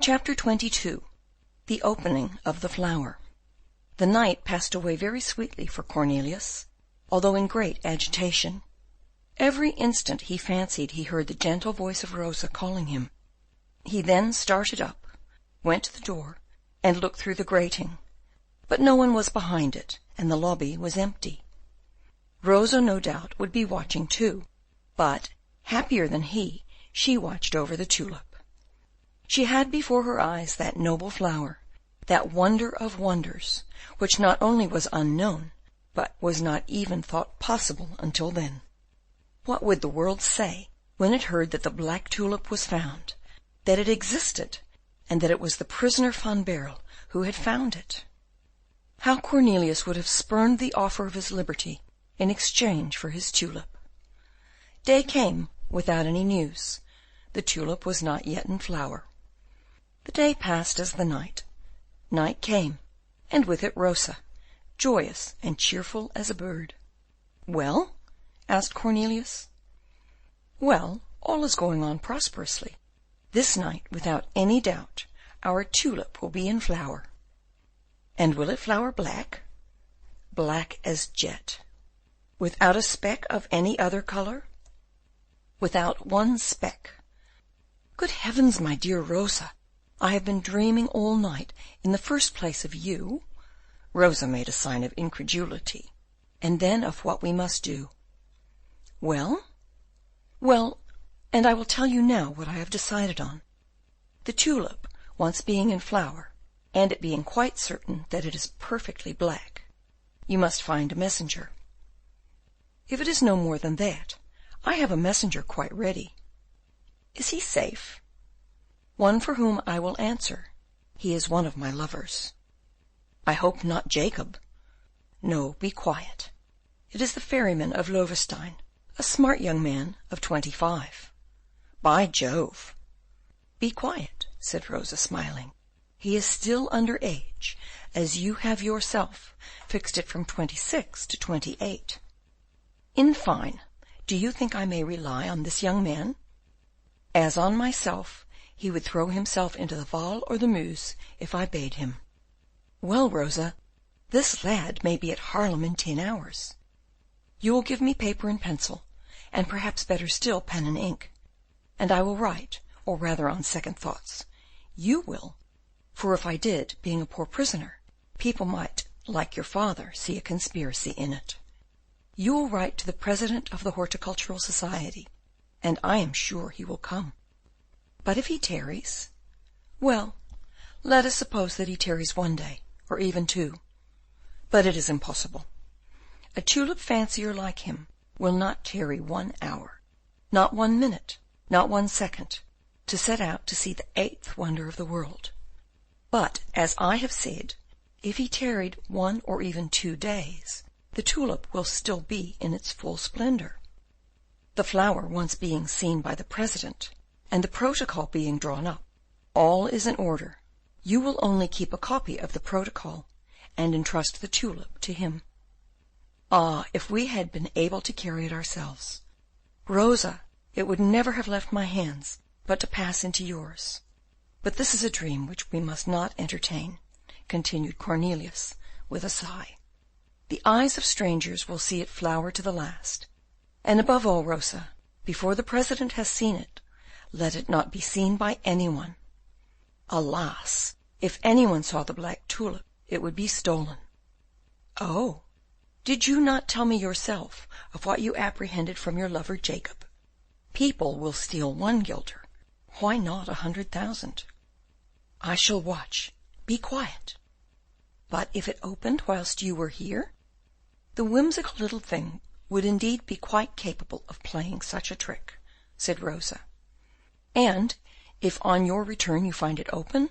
Chapter 22. The Opening of the Flower. The night passed away very sweetly for Cornelius, although in great agitation. Every instant he fancied he heard the gentle voice of Rosa calling him. He then started up, went to the door, and looked through the grating, but no one was behind it, and the lobby was empty. Rosa, no doubt, would be watching too, but, happier than he, she watched over the tulip. She had before her eyes that noble flower, that wonder of wonders, which not only was unknown, but was not even thought possible until then. What would the world say when it heard that the black tulip was found, that it existed, and that it was the prisoner Van Baerle who had found it? How Cornelius would have spurned the offer of his liberty in exchange for his tulip. Day came without any news. The tulip was not yet in flower. The day passed as the night. Night came, and with it Rosa, joyous and cheerful as a bird. "Well?" asked Cornelius. "Well, all is going on prosperously. This night, without any doubt, our tulip will be in flower." "And will it flower black?" "Black as jet." "Without a speck of any other colour?" "Without one speck." "Good heavens, my dear Rosa! I have been dreaming all night, in the first place of you," Rosa made a sign of incredulity, "and then of what we must do." "Well?" "Well, and I will tell you now what I have decided on. The tulip, once being in flower, and it being quite certain that it is perfectly black, you must find a messenger. If it is no more than that, I have a messenger quite ready." "Is he safe?" "One for whom I will answer. He is one of my lovers." "I hope not Jacob." "No, be quiet. It is the ferryman of Loevestein, a smart young man of 25. "By Jove!" "Be quiet," said Rosa, smiling. "He is still under age, as you have yourself fixed it from 26 to 28. In fine, do you think I may rely on this young man?" "As on myself. He would throw himself into the Waal or the Meuse if I bade him." "Well, Rosa, this lad may be at Haarlem in 10 hours. You will give me paper and pencil, and perhaps better still pen and ink, and I will write, or rather on second thoughts, you will, for if I did, being a poor prisoner, people might, like your father, see a conspiracy in it. You will write to the president of the Horticultural Society, and I am sure he will come. But if he tarries, well, let us suppose that he tarries 1 day, or even 2. But it is impossible. A tulip fancier like him will not tarry 1 hour, not 1 minute, not 1 second, to set out to see the 8th wonder of the world. But, as I have said, if he tarried 1 or even 2 days, the tulip will still be in its full splendor. The flower once being seen by the president, and the protocol being drawn up, all is in order. You will only keep a copy of the protocol, and entrust the tulip to him. Ah, if we had been able to carry it ourselves! Rosa, it would never have left my hands but to pass into yours. But this is a dream which we must not entertain," continued Cornelius, with a sigh. "The eyes of strangers will see it flower to the last, and above all, Rosa, before the president has seen it, let it not be seen by anyone. Alas! If anyone saw the black tulip, it would be stolen." "Oh! Did you not tell me yourself of what you apprehended from your lover Jacob? People will steal 1 guilder, why not 100,000? I shall watch. Be quiet." "But if it opened whilst you were here?" "The whimsical little thing would indeed be quite capable of playing such a trick," said Rosa. "And if on your return you find it open?"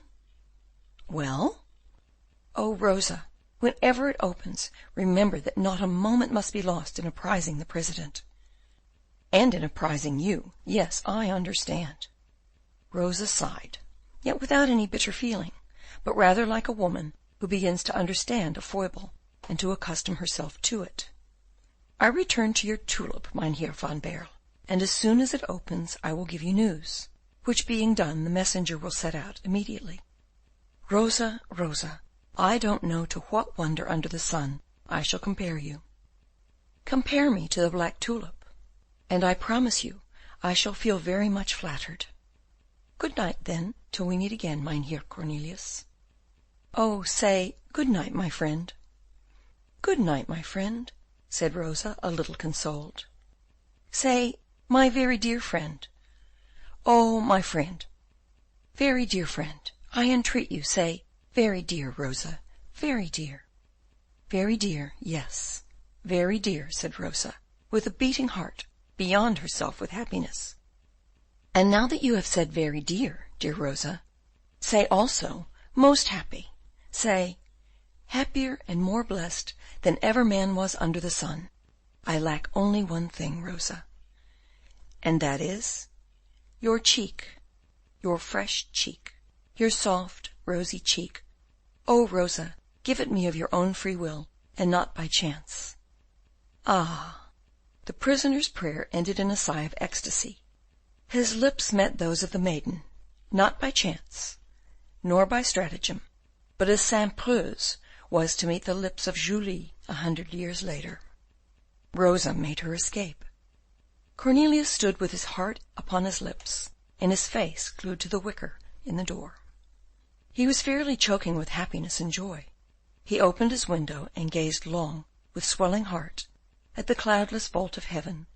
"Well?" "Oh, Rosa, whenever it opens, remember that not a moment must be lost in apprising the president." "And in apprising you. Yes, I understand." Rosa sighed, yet without any bitter feeling, but rather like a woman who begins to understand a foible, and to accustom herself to it. "I return to your tulip, Mynheer Van Baerle, and as soon as it opens I will give you news. which being done, the messenger will set out immediately. Rosa, Rosa, I don't know to what wonder under the sun I shall compare you. Compare me to the black tulip, and I promise you I shall feel very much flattered. Good night, then, till we meet again, Mynheer Cornelius. Oh, say good night, my friend. Good night, my friend, said Rosa, a little consoled. Say, my very dear friend. Oh, my friend, very dear friend, I entreat you, say, very dear, Rosa, very dear. Very dear, yes, very dear, said Rosa, with a beating heart, beyond herself with happiness. And now that you have said very dear, dear Rosa, say also most happy, say happier and more blessed than ever man was under the sun. I lack only one thing, Rosa, and that is your cheek, your fresh cheek, your soft, rosy cheek. Oh, Rosa, give it me of your own free will, and not by chance. Ah! The prisoner's prayer ended in a sigh of ecstasy. His lips met those of the maiden, not by chance, nor by stratagem, but as Saint-Preux's was to meet the lips of Julie 100 years later. Rosa made her escape. Cornelius stood with his heart upon his lips, and his face glued to the wicker in the door. He was fairly choking with happiness and joy. He opened his window and gazed long, with swelling heart, at the cloudless vault of heaven,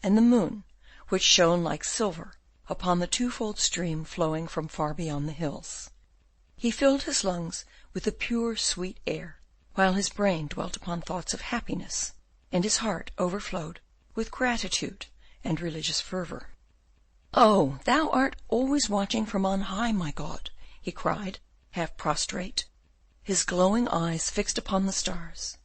and the moon, which shone like silver upon the twofold stream flowing from far beyond the hills. He filled his lungs with the pure, sweet air, while his brain dwelt upon thoughts of happiness, and his heart overflowed with gratitude and religious fervour. "Oh, thou art always watching from on high, my God!" he cried, half prostrate, his glowing eyes fixed upon the stars.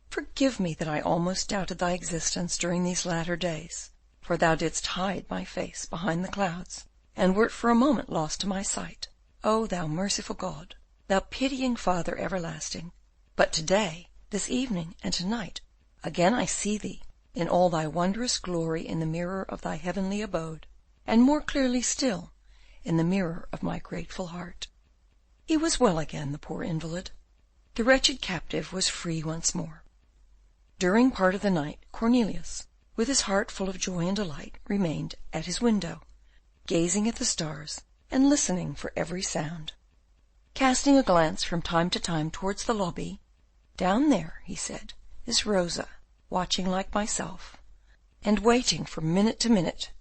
"Forgive me that I almost doubted thy existence during these latter days, for thou didst hide my face behind the clouds, and wert for a moment lost to my sight. O thou merciful God, thou pitying Father everlasting! But to-day, this evening, and to-night, again I see thee in all thy wondrous glory in the mirror of thy heavenly abode, and more clearly still in the mirror of my grateful heart." He was well again, the poor invalid. The wretched captive was free once more. During part of the night, Cornelius, with his heart full of joy and delight, remained at his window, gazing at the stars and listening for every sound. Casting a glance from time to time towards the lobby, "Down there," he said, "is Rosa, watching like myself, and waiting from minute to minute.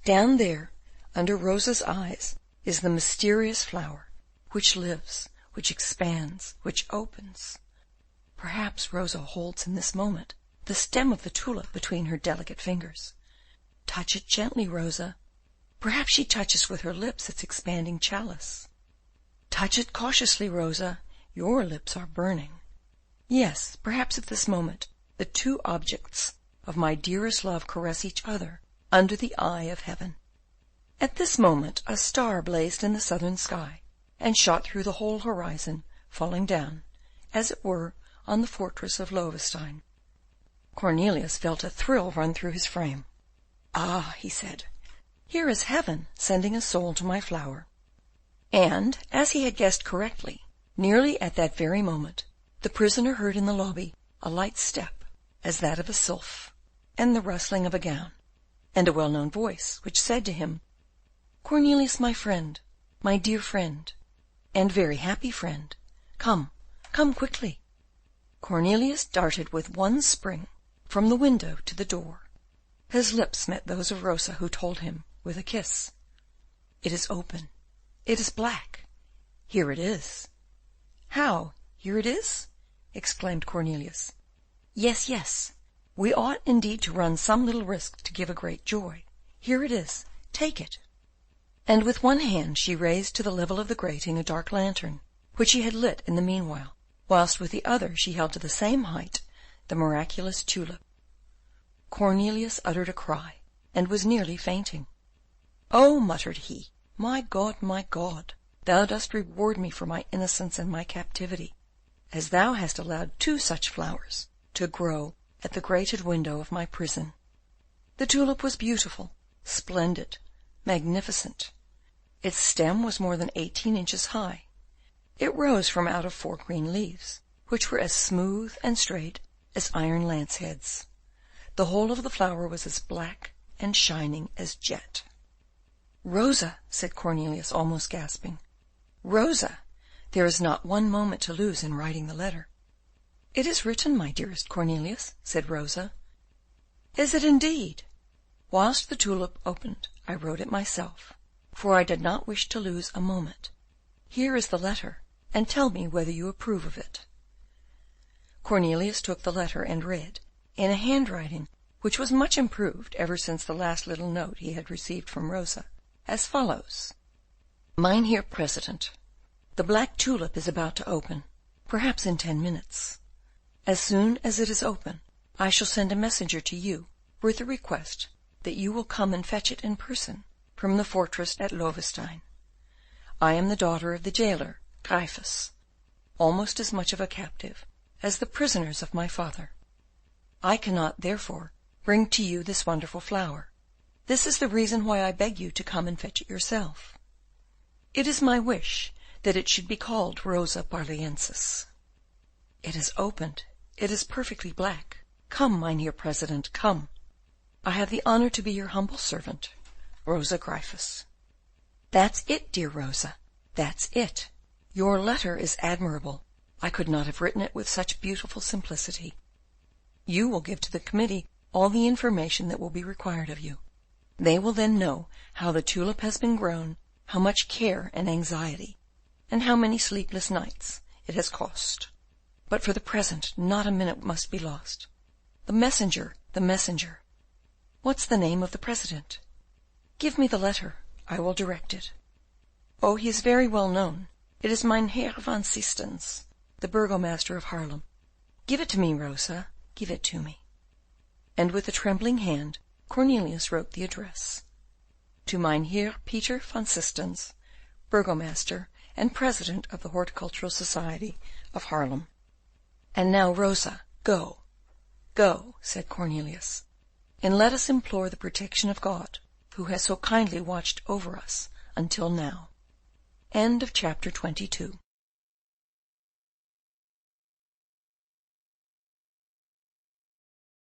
Down there, under Rosa's eyes, is the mysterious flower, which lives, which expands, which opens. Perhaps Rosa holds in this moment the stem of the tulip between her delicate fingers. Touch it gently, Rosa. Perhaps she touches with her lips its expanding chalice. Touch it cautiously, Rosa. Your lips are burning. Yes, perhaps at this moment the two objects of my dearest love caress each other under the eye of heaven." At this moment a star blazed in the southern sky, and shot through the whole horizon, falling down, as it were, on the fortress of Loevestein. Cornelius felt a thrill run through his frame. "Ah," he said, "here is heaven sending a soul to my flower." And, as he had guessed correctly, nearly at that very moment, the prisoner heard in the lobby a light step, as that of a sylph, and the rustling of a gown, and a well-known voice, which said to him, "Cornelius, my friend, my dear friend, and very happy friend, come, come quickly." Cornelius darted with one spring from the window to the door. His lips met those of Rosa, who told him, with a kiss, "It is open, it is black, here it is." "How, here it is?" exclaimed Cornelius. "Yes, yes, we ought indeed to run some little risk to give a great joy. Here it is, take it." And with one hand she raised to the level of the grating a dark lantern, which she had lit in the meanwhile, whilst with the other she held to the same height the miraculous tulip. Cornelius uttered a cry, and was nearly fainting. "Oh," muttered he, my God, thou dost reward me for my innocence and my captivity, as thou hast allowed two such flowers to grow at the grated window of my prison." The tulip was beautiful, splendid, magnificent. Its stem was more than 18 inches high. It rose from out of 4 green leaves, which were as smooth and straight as iron lance heads. The whole of the flower was as black and shining as jet. "Rosa," said Cornelius, almost gasping. "Rosa, there is not one moment to lose in writing the letter." "It is written, my dearest Cornelius," said Rosa. "Is it indeed? Whilst the tulip opened, I wrote it myself, for I did not wish to lose a moment. Here is the letter, and tell me whether you approve of it." Cornelius took the letter and read, in a handwriting which was much improved ever since the last little note he had received from Rosa, as follows: "Mynheer President, the black tulip is about to open, perhaps in 10 minutes. As soon as it is open, I shall send a messenger to you with a request that you will come and fetch it in person from the fortress at Loevestein. I am the daughter of the jailer, Gryphus, almost as much of a captive as the prisoners of my father. I cannot, therefore, bring to you this wonderful flower. This is the reason why I beg you to come and fetch it yourself. It is my wish that it should be called Rosa Barlœnsis. It is opened. It is perfectly black. Come, Mynheer President, come. I have the honour to be your humble servant, Rosa Gryphus." "That's it, dear Rosa, that's it. Your letter is admirable. I could not have written it with such beautiful simplicity. You will give to the committee all the information that will be required of you. They will then know how the tulip has been grown, how much care and anxiety, and how many sleepless nights it has cost. But for the present, not a minute must be lost. The messenger, the messenger. What's the name of the president? Give me the letter, I will direct it. Oh, he is very well known. It is Mynheer van Systens, the burgomaster of Haarlem. Give it to me, Rosa, give it to me." And with a trembling hand, Cornelius wrote the address: "To Mynheer Peter van Systens, burgomaster and president of the Horticultural Society of Haarlem." "And now, Rosa, go, go," said Cornelius, "and let us implore the protection of God, who has so kindly watched over us until now." End of chapter 22.